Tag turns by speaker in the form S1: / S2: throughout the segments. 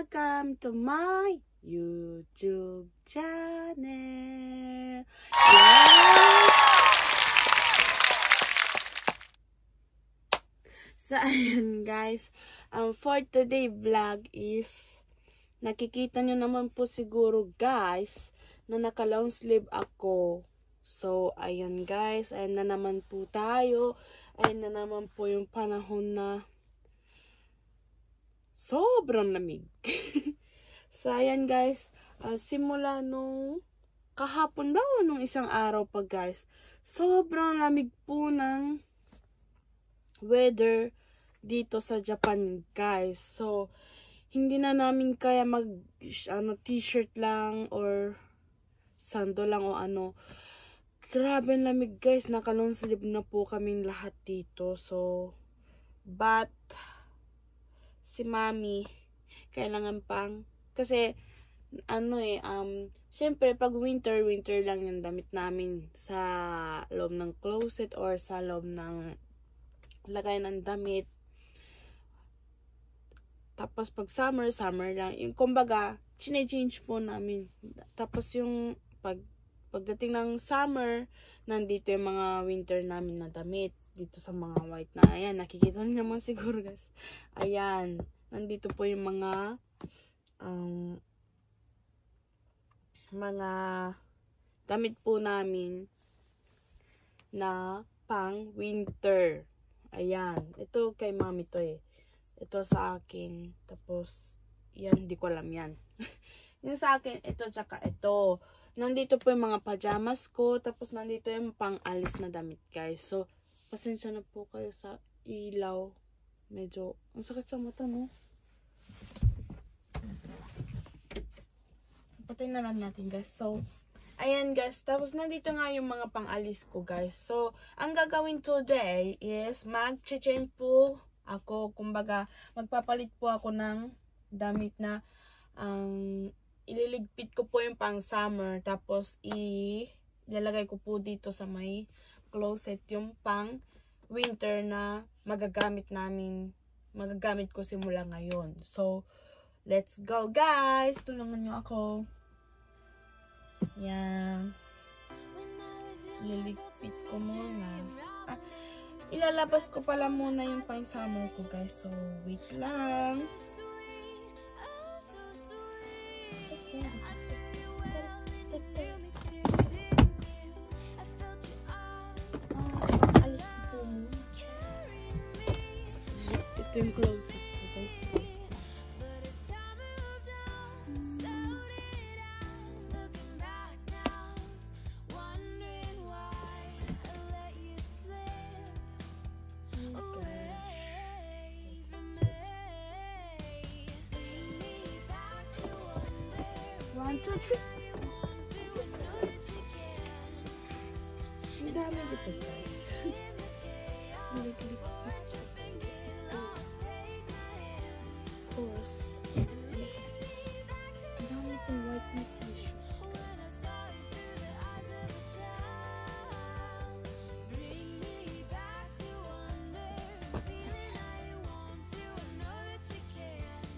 S1: Welcome to my YouTube channel. Yes! So, ayun guys. For today vlog is, nakikita nyo naman po siguro guys, na naka-long sleeve ako. So, ayan guys. Ayan na naman po tayo. Ayan na naman po yung panahon na sobrang lamig. So, ayan guys, simula nung kahapon daw, nung isang araw pa guys, sobrang lamig po ng weather dito sa Japan guys. So, hindi na namin kaya mag t-shirt lang or sando lang o ano. Grabe ang lamig guys, naka-long sleeve na po kaming lahat dito. So, but si mami kailangan pang, kasi syempre pag winter lang yung damit namin sa loob ng closet or sa loob ng lagay ng damit. Tapos pag summer lang yung kumbaga chine-change po namin. Tapos yung pagdating ng summer, nandito yung mga winter namin na damit dito sa mga white na, ayan, nakikita niyo naman siguro guys. Ayan, nandito po yung mga damit po namin na pang winter. Ayan, ito kay mami to eh. Ito sa akin. Tapos, yan, hindi ko alam yan. Yung sa akin, ito tsaka ito. Nandito po yung mga pajamas ko. Tapos, nandito yung pang-alis na damit guys. So, pasensya na po kayo sa ilaw. Medyo, ang sakit sa mata, no? Patay na lang natin, guys. So, ayan, guys. Tapos, nandito nga yung mga pang-alis ko, guys. So, ang gagawin today is mag-change po ako. Kumbaga, magpapalit po ako ng damit na ililigpit ko po yung pang-summer. Tapos, ilalagay ko po dito sa may closet yung pang winter na magagamit ko simula ngayon. So, let's go guys! Tulungan nyo ako. Yan. Liligpit ko muna. Ilalabas ko pala muna yung pang summer ko guys. So, wait lang. Ito yung closet ko guys. One, two, three. Ang dami dito guys. Course. Ang dami pong white na t-shirt.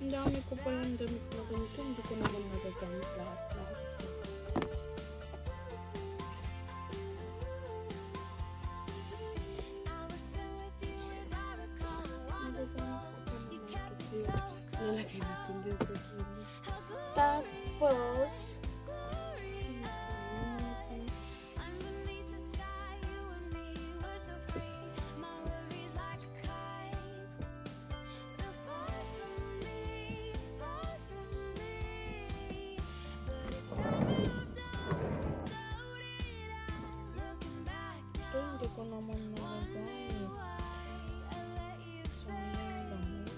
S1: Ang dami ko palang damit na ganito. Hindi ko naman magagamit lahat. Lalagay natin dyan sa gilid. Tapos, ito hindi ko naman nagagamit. Sayang lang.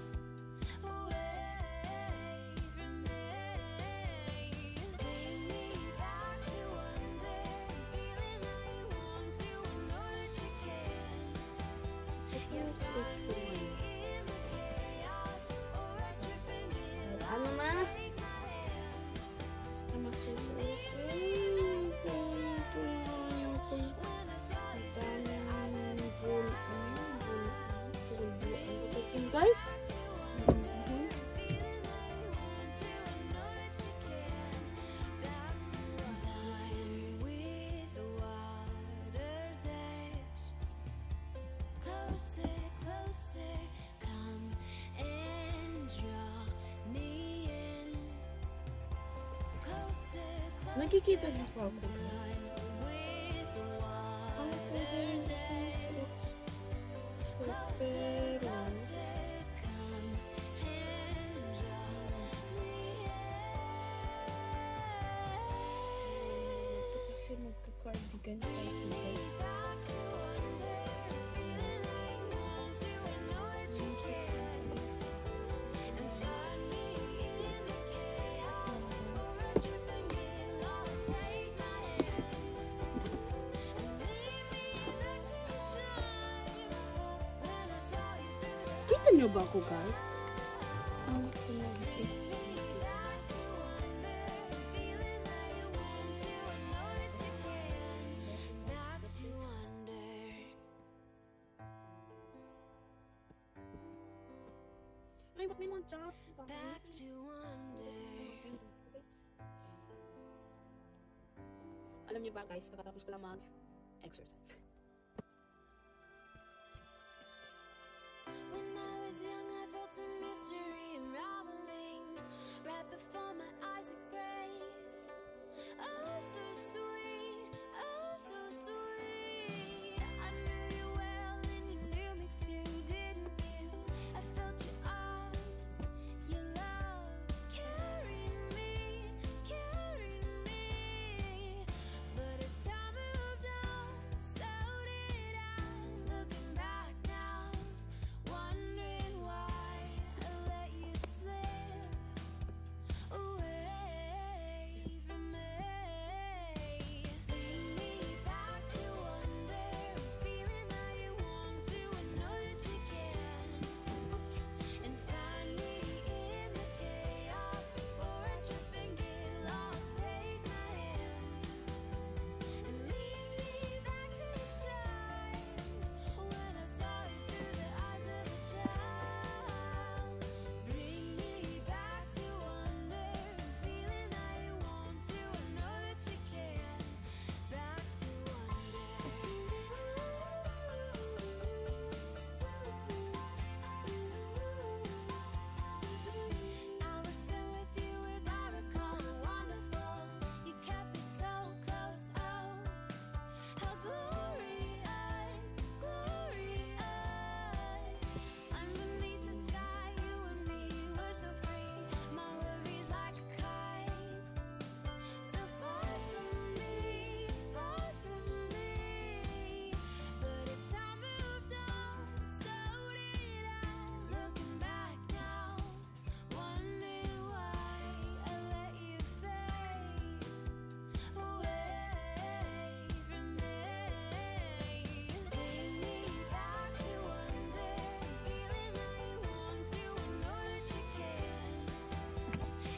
S1: Nakikita niyo po ako. Kasi magka-cardigan tayo, guys. Kita niyo ba ako, guys? Ay, wag mo chop. Alam niyo ba, guys, nakatapos ko lang mag-exercise.
S2: When I was young, I felt a mystery unraveling right before my eyes of grace. Oh, so sweet, oh, so sweet. I knew you well and you knew me too, didn't you? I felt your arms, your love carrying me. But as time moved on, so did I. Looking back now, wondering why I let you slip away from me. Bring me back to wonder, feeling how you want to and know that you can. And find me in the chaos before I trip and get lost. Take my hand and lead me back to the time when I saw you through the eyes of a child. Bring me back to wonder, feeling how you want to and know that you can. Back to hours spent with you as I recall are wonderful. You kept me so close, oh, how glorious, glorious. Underneath the sky, you and me were so free. My worries like a kite, so far from me, far from me. But as time moved on, so did I. Looking back now, wondering why I let you fade away from me. Bring me back to wonder, feeling how you want to and know that you can.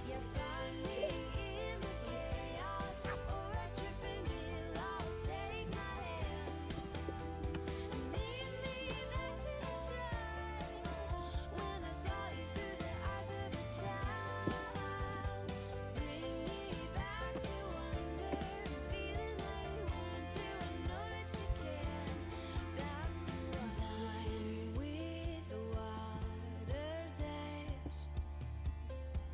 S2: You find me in the chaos before I trip and get lost. Take my hand and lead me back to the time when I saw you through the eyes of a child. Bring me back to wonder, feeling how you want to and know that you can. Back to time with the water's edge.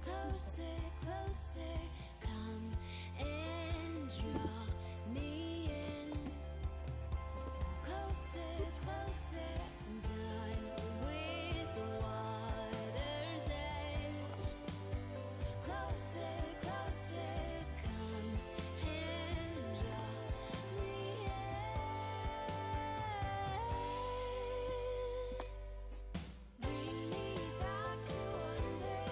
S2: Closer, closer, come and draw me in. Closer, closer, I'm done with the water's edge. Closer, closer, come and draw me in. Bring me back to wonder,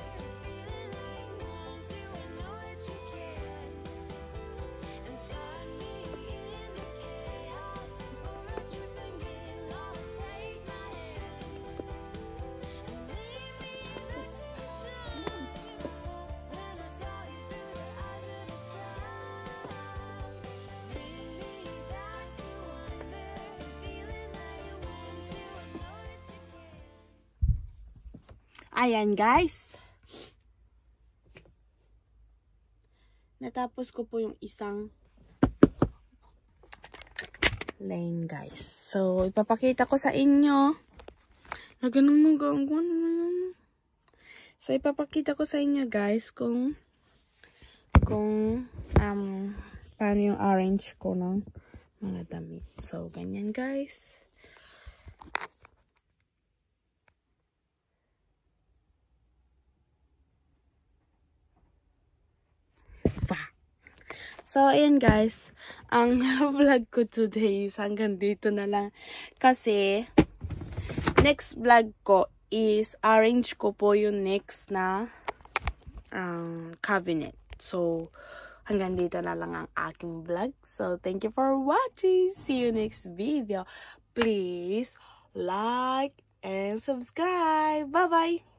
S2: feeling how you want to and know that you can. And find me in the chaos before I trip and get lost. Take my hand and lead me back to the time when I saw you through the eyes of a child. Bring me back to wonder, feeling how you want to and know that you can.
S1: Ayan, guys. Natapos ko po yung isang lane, guys. So, ipapakita ko sa inyo. So, ipapakita ko sa inyo, guys, kung kung paano yung arrange ko ng mga damit. So, ganyan guys. So, ayan guys. Ang vlog ko today is hanggang dito na lang. Kasi, next vlog ko is arrange ko po yung next na cabinet. So, hanggang dito na lang ang aking vlog. So, thank you for watching. See you next video. Please like and subscribe. Bye-bye!